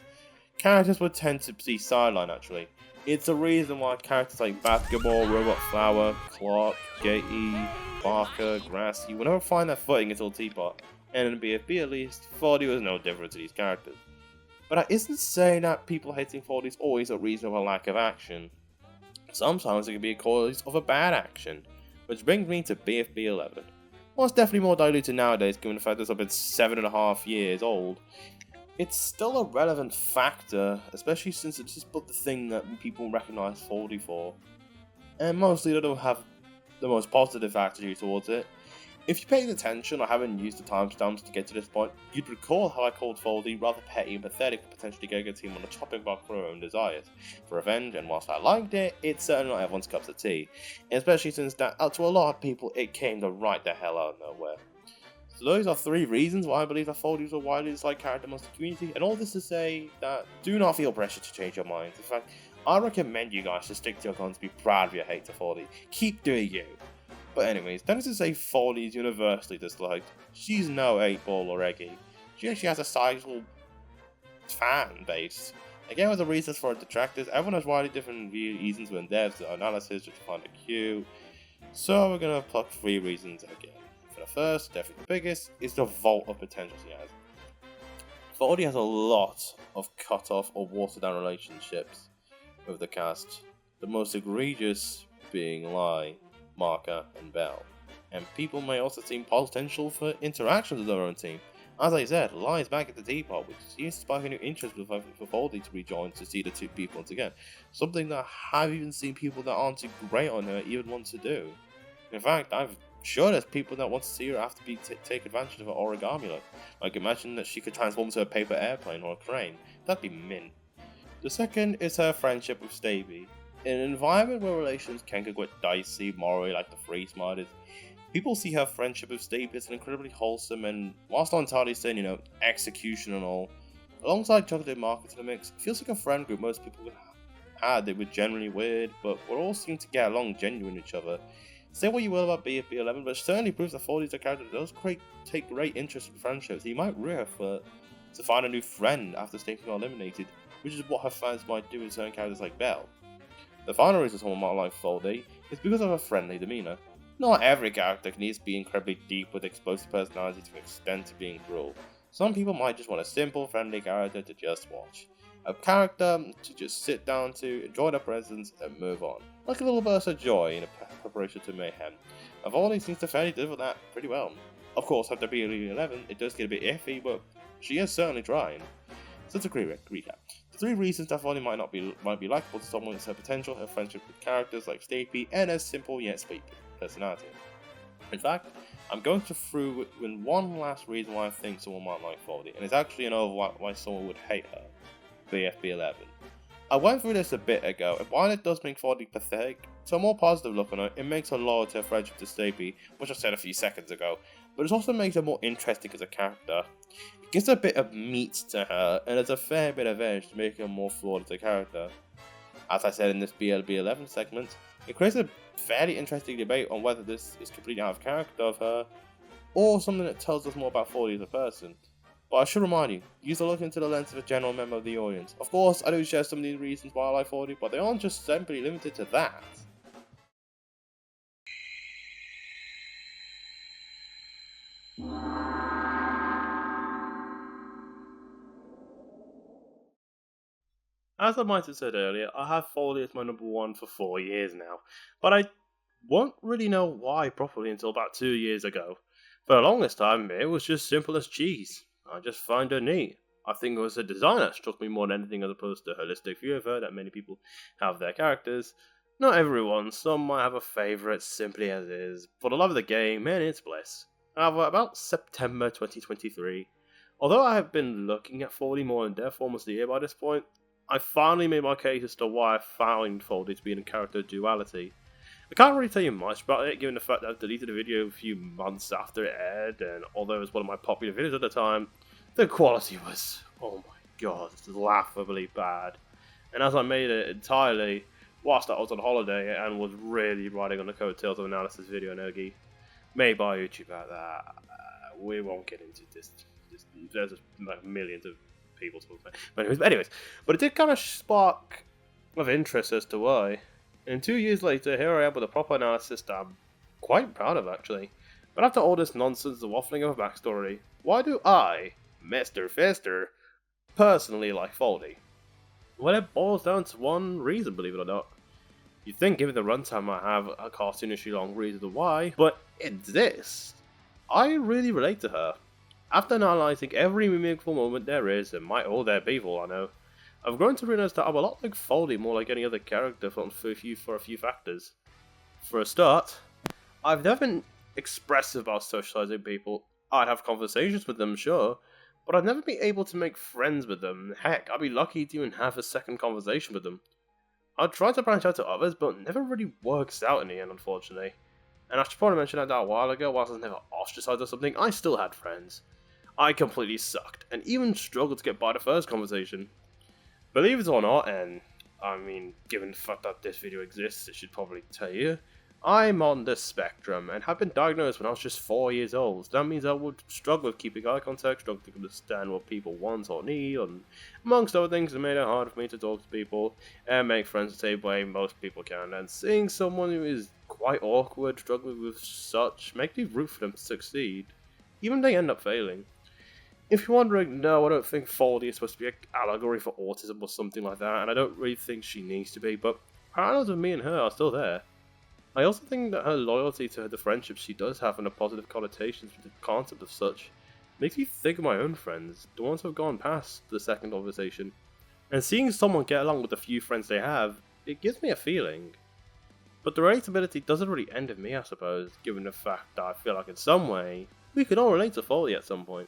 characters would tend to be sidelined actually. It's a reason why characters like Basketball, Robot Flower, Clark, Gatey, Parke, Grassy will never find their footing until TPOT. And in BFB at least, Foldy was no different to these characters. But that isn't saying that people hating Foldy is always a reason of a lack of action. Sometimes it can be a cause of a bad action. Which brings me to BFB 11. Well, it's definitely more diluted nowadays given the fact that it's been 7.5 years old. It's still a relevant factor, especially since it's just but the thing that people recognise Foldy for. And mostly they don't have the most positive attitude towards it. If you paid attention or haven't used the timestamps to get to this point, you'd recall how I called Foldy rather petty and pathetic for potentially getting a team on the chopping block for her own desires, for revenge, and whilst I liked it, it's certainly not everyone's cup of tea, especially since that, to a lot of people, it came to right the hell out of nowhere. So those are 3 reasons why I believe that Foldy is a widely disliked character amongst the community, and all this to say that do not feel pressure to change your minds. In fact, I recommend you guys to stick to your guns, be proud of your hate to Foldy. Keep doing you. But anyways, that is to say Foldy is universally disliked. She's no 8-ball or eggy. She actually has a sizable fan base. Again, with the reasons for detractors, everyone has widely different reasons for in-depth analysis to find it cute. So we're gonna pluck 3 reasons again. For the first, definitely the biggest, is the vault of potential she has. Foldy has a lot of cut-off or watered-down relationships with the cast. The most egregious being Lai, Marka, and Bell. And people may also see potential for interactions with their own team. As I said, Lai is back at the teapot, which seems to spark a new interest for Foldy to rejoin to see the 2 people once again. Something that I have even seen people that aren't too great on her even want to do. In fact, I'm sure there's people that want to see her after take advantage of her origami look. Like imagine that she could transform into a paper airplane or a crane. That'd be mint. The second is her friendship with Staby. In an environment where relations can get quite dicey, morally like the Free Smarters, people see her friendship with Staby as an incredibly wholesome and, whilst not entirely saying, execution and all, alongside chocolate markets in the mix, it feels like a friend group most people had. They were generally weird, but would all seem to get along genuine with each other. Say what you will about BFB 11, but it certainly proves that Foldy is a character that does take great interest in friendships. He might rear her to find a new friend after Staby got eliminated, which is what her fans might do with certain characters like Belle. The final reason someone might like Foldy is because of her friendly demeanour. Not every character needs to be incredibly deep with explosive personality to the extent of being cruel. Some people might just want a simple, friendly character to just watch. A character to just sit down to, enjoy their presence, and move on. Like a little burst of joy in a preparation to mayhem. And Foldy seems to fairly deliver that pretty well. Of course, after being 11, it does get a bit iffy, but she is certainly trying. So that's a quick recap. The 3 reasons that Foldy might be likable to someone is her potential, her friendship with characters like Staby, and her simple yet sweet personality. In fact, I'm going to through with one last reason why I think someone might like Foldy, and it's actually an over why someone would hate her. BFB 11. I went through this a bit ago, and while it does make Foldy pathetic, to a more positive look on her, it makes her loyal to her friendship to Staby, which I said a few seconds ago, but it also makes her more interesting as a character. It gives a bit of meat to her, and there's a fair bit of edge to make her more flawed as a character. As I said in this BLB 11 segment, it creates a fairly interesting debate on whether this is completely out of character of her, or something that tells us more about Foldy as a person. But I should remind you, use a look into the lens of a general member of the audience. Of course, I do share some of these reasons why I like Foldy, but they aren't just simply limited to that. As I might have said earlier, I have Foldy as my number 1 for 4 years now, but I won't really know why properly until about 2 years ago. For the longest time, it was just simple as cheese. I just find her neat. I think it was the design that struck me more than anything as opposed to a holistic view of her that many people have their characters. Not everyone, some might have a favourite simply as is. For the love of the game, and it's bliss. However, about September 2023, although I have been looking at Foldy more in depth almost a year by this point, I finally made my case as to why I found Foldy to be in a character duality. I can't really tell you much about it, given the fact that I deleted the video a few months after it aired, and although it was one of my popular videos at the time, the quality was, oh my god, laughably bad. And as I made it entirely whilst I was on holiday and was really riding on the coattails of analysis video Nogi, made by YouTube at that, we won't get into this. There's like millions of people talking about it. But anyways, but it did kind of spark of interest as to why. And 2 years later, here I am with a proper analysis that I'm quite proud of, actually. But after all this nonsense of waffling of a backstory, why do I, Mr. Fister, personally like Foldy? Well, it boils down to one reason, believe it or not. You'd think, given the runtime I have, a cartoonishly long reason why, but it's this. I really relate to her. After analysing every meaningful moment there is, and might all there be for all I know, I've grown to realise that I'm a lot like Foldy, more like any other character for a few factors. For a start, I've never been expressive about socialising people. I'd have conversations with them, sure, but I'd never be able to make friends with them. Heck, I'd be lucky to even have a second conversation with them. I'd try to branch out to others, but it never really works out in the end, unfortunately. And I should probably mention that a while ago, whilst I was never ostracized or something, I still had friends. I completely sucked, and even struggled to get by the first conversation. Believe it or not, and I mean, given the fact that this video exists, it should probably tell you, I'm on the spectrum and have been diagnosed when I was just 4 years old. That means I would struggle with keeping eye contact, struggle to understand what people want or need, and amongst other things, it made it hard for me to talk to people and make friends the same way most people can. And seeing someone who is quite awkward, struggling with such, makes me root for them to succeed, even if they end up failing. If you're wondering, no, I don't think Foldy is supposed to be an allegory for autism or something like that, and I don't really think she needs to be, but parallels with me and her are still there. I also think that her loyalty to the friendships she does have and the positive connotations with the concept of such makes me think of my own friends, the ones who have gone past the second conversation. And seeing someone get along with the few friends they have, it gives me a feeling. But the relatability doesn't really end with me, I suppose, given the fact that I feel like in some way, we can all relate to Foldy at some point.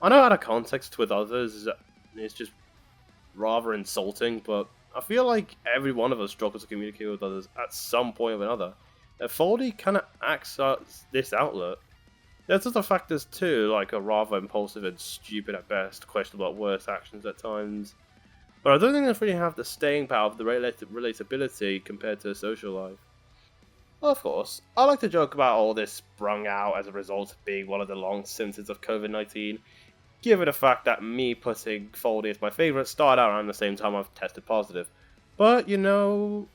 I know out of context with others, it's just rather insulting, but I feel like every one of us struggles to communicate with others at some point or another. And Foldy kind of acts as this outlet. There's other factors too, like a rather impulsive and stupid at best, questionable at worst actions at times. But I don't think they really have the staying power of the relatability compared to social life. Of course, I like to joke about all this sprung out as a result of being one of the long symptoms of COVID-19, given the fact that me putting Foldy as my favourite started out around the same time I've tested positive. But you now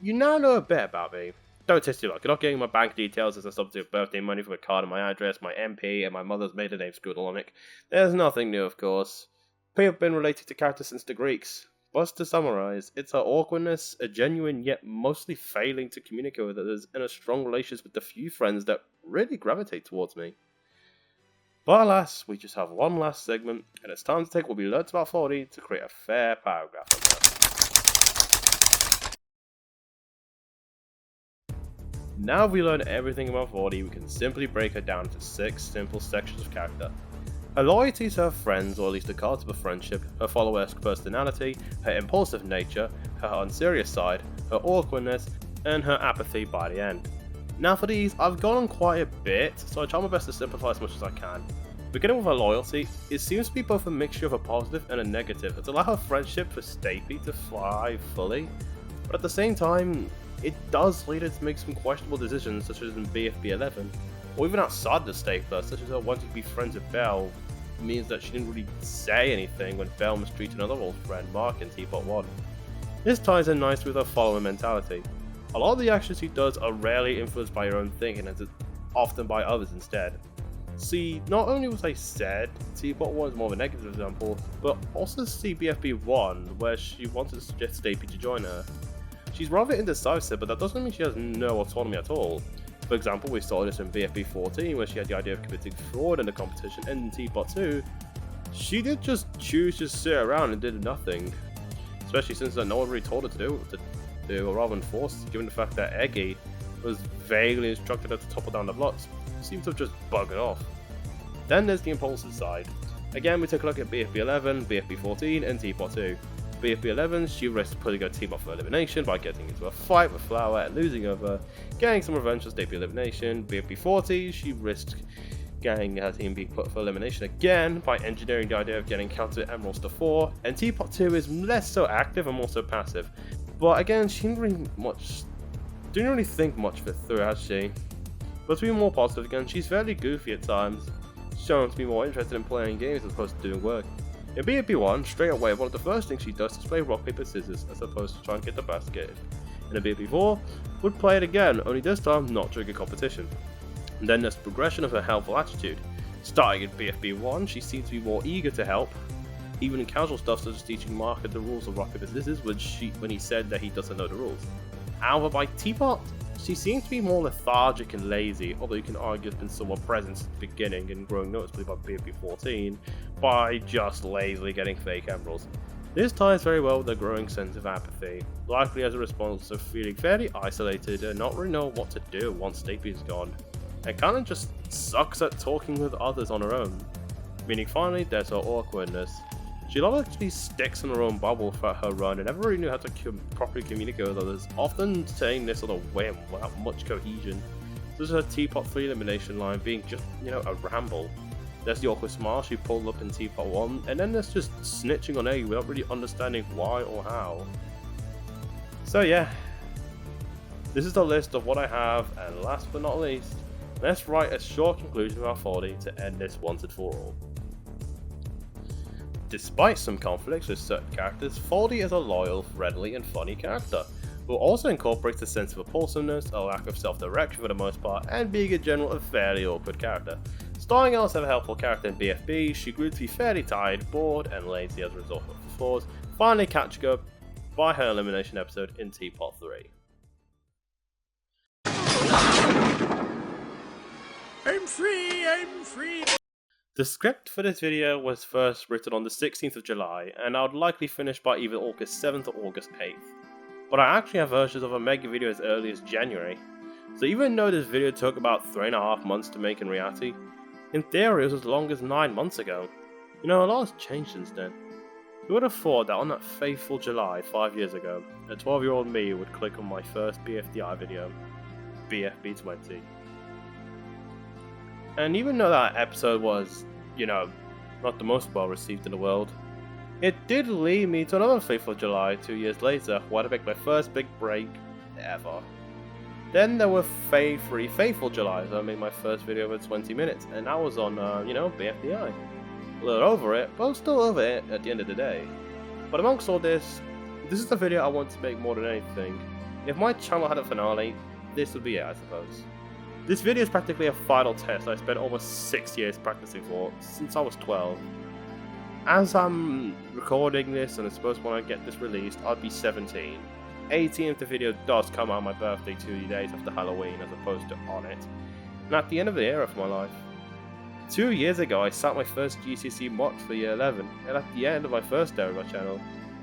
know a bit about me. Don't test too long. You're not getting my bank details as a substitute of birthday money from a card and my address, my MP, and my mother's maiden name scribbled on it. There's nothing new, of course. We have been related to characters since the Greeks. But to summarise, it's her awkwardness, a genuine yet mostly failing to communicate with others, and a strong relationship with the few friends that really gravitate towards me. But alas, we just have one last segment, and it's time to take what we learnt about Foldy to create a fair paragraph on that. Now we learn everything about Foldy, we can simply break her down into 6 simple sections of character. Her loyalty to her friends, or at least the cards of a friendship, her follower-esque personality, her impulsive nature, her unserious side, her awkwardness, and her apathy by the end. Now for these, I've gone on quite a bit, so I try my best to simplify as much as I can. Beginning with her loyalty, it seems to be both a mixture of a positive and a negative, and to allow her friendship for Stapy to thrive fully, but at the same time, it does lead her to make some questionable decisions, such as in BFB 11, or even outside the stapler, such as her wanting to be friends with Belle, means that she didn't really say anything when Belle mistreated another old friend, Mark, in TPOT 1. This ties in nicely with her follower mentality. A lot of the actions she does are rarely influenced by her own thinking, and often by others instead. See, not only was I said TPOT 1 is more of a negative example, but also see BFB 1, where she wanted to suggest Stapy to join her. She's rather indecisive, but that doesn't mean she has no autonomy at all. For example, we saw this in BFB 14, where she had the idea of committing fraud in the competition, and in TPOT 2, she did just choose to sit around and did nothing. Especially since no one really told her to do, or rather than forced, given the fact that Eggy was vaguely instructed her to topple down the blocks. She seems to have just buggered off. Then there's the impulsive side. Again, we took a look at BFB 11, BFB 14, and TPOT 2. BFB 11, she risked putting her team up for elimination by getting into a fight with Flower and losing over, getting some revenge for Stapy elimination. BFB 40, she risked getting her team being put for elimination again by engineering the idea of getting counted emeralds to 4, and TPOT 2 is less so active and more so passive. But again, she didn't really think much of it through, has she? But to be more positive again, she's fairly goofy at times, showing to be more interested in playing games as opposed to doing work. In BFB 1, straight away, one of the first things she does is play rock, paper, scissors, as opposed to try and get the basket. And in BFB 4, would play it again, only this time not during a competition. And then there's the progression of her helpful attitude. Starting in BFB 1, she seems to be more eager to help, even in casual stuff such as teaching Mark the rules of rock, paper, scissors when he said that he doesn't know the rules. However, by TPOT, she seems to be more lethargic and lazy, although you can argue it's been somewhat present since the beginning and growing noticeably by BFB 14 by just lazily getting fake emeralds. This ties very well with a growing sense of apathy, likely as a response of feeling fairly isolated and not really knowing what to do once Stapy is gone, and kind of just sucks at talking with others on her own. Meaning finally, there's her awkwardness. She largely sticks in her own bubble throughout her run and never really knew how to properly communicate with others, often saying this on a whim without much cohesion. Such as her TPOT 3 elimination line being just, a ramble. There's the awkward smile she pulled up in TPOT 1, and then there's just snitching on Egg without really understanding why or how. So yeah, This is the list of what I have, and last but not least, let's write a short conclusion of our Foldy to end this once and for all. Despite some conflicts with certain characters, Foldy is a loyal, friendly, and funny character, who also incorporates a sense of impulsiveness, a lack of self-direction for the most part, and being in general a fairly awkward character. Starting out as a helpful character in BFB, she grew to be fairly tired, bored, and lazy as a result of her flaws, finally catching up by her elimination episode in TPOT 3. I'm free. The script for this video was first written on the 16th of July, and I would likely finish by either August 7th or August 8th. But I actually have versions of a mega video as early as January, so even though this video took about 3.5 months to make in reality, in theory it was as long as 9 months ago. You know, a lot has changed since then. Who would have thought that on that faithful July 5 years ago, a 12-year-old me would click on my first BFDI video, BFB 20. And even though that episode was, you know, not the most well received in the world, it did lead me to another faithful July 2 years later, where I make my first big break ever. Then there were 3 faithful Julys, I made my first video over 20 minutes, and that was on, you know, BFDI. A little over it, but still over it at the end of the day. But amongst all this is the video I want to make more than anything. If my channel had a finale, this would be it, I suppose. This video is practically a final test I spent almost 6 years practicing for, since I was 12. As I'm recording this, and I suppose when I get this released, I'll be 17. 18 if the video does come out on my birthday 2 days after Halloween as opposed to on it. And at the end of the era for my life. 2 years ago I sat my first GCSE mocks for year 11, and at the end of my first era of my channel.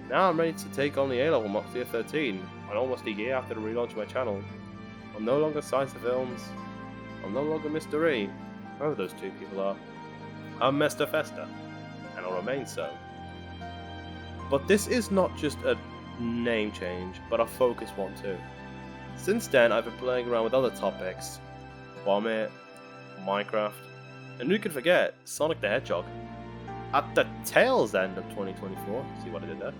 Now I'm ready to take on the A-level mocks for year 13, and almost a year after the relaunch of my channel. I'm no longer Science of Films. I'm no longer Mr. E, whoever those two people are. I'm Mr. Fester, and I'll remain so. But this is not just a name change, but a focus one too. Since then, I've been playing around with other topics, Vomit, Minecraft, and who could forget Sonic the Hedgehog. At the tail's end of 2024, see what I did there?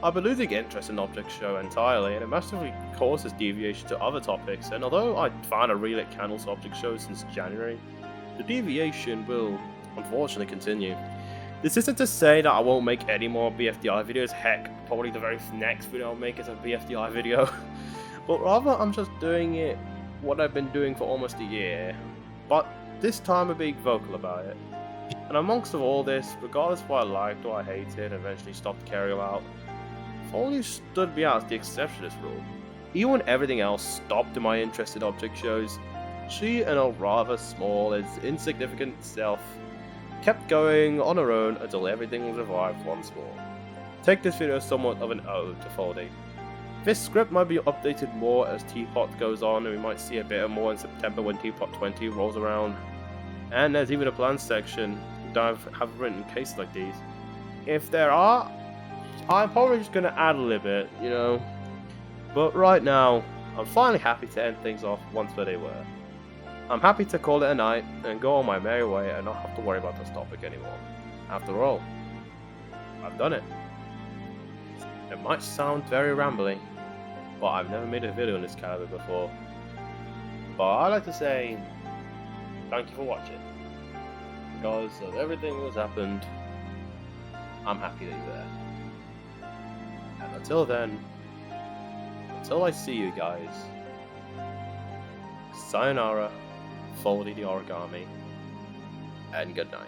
I've been losing interest in Object Show entirely, and it massively causes deviation to other topics, and although I found a relit candle to Object Show since January, the deviation will unfortunately continue. This isn't to say that I won't make any more BFDI videos, heck, probably the very next video I'll make is a BFDI video, but rather I'm just doing it what I've been doing for almost a year, but this time I'm being vocal about it. And amongst all this, regardless of what I liked or I hated and eventually stopped caring about, Foldy stood me out as the exception to this rule. Even when everything else stopped in my interest in Object Shows, she and her rather small and insignificant self kept going on her own until everything was revived once more. Take this video as somewhat of an ode to Foldy. This script might be updated more as TPOT goes on, and we might see a bit more in September when TPOT 20 rolls around. And there's even a planned section that I have written in cases like these. If there are, I'm probably just going to add a little bit, you know. But right now, I'm finally happy to end things off once where they were. I'm happy to call it a night and go on my merry way and not have to worry about this topic anymore. After all, I've done it. It might sound very rambling, but I've never made a video in this caliber before. But I'd like to say thank you for watching. Because of everything that's happened, I'm happy that you're there. And until then, until I see you guys, sayonara, Foldy the Origami, and good night.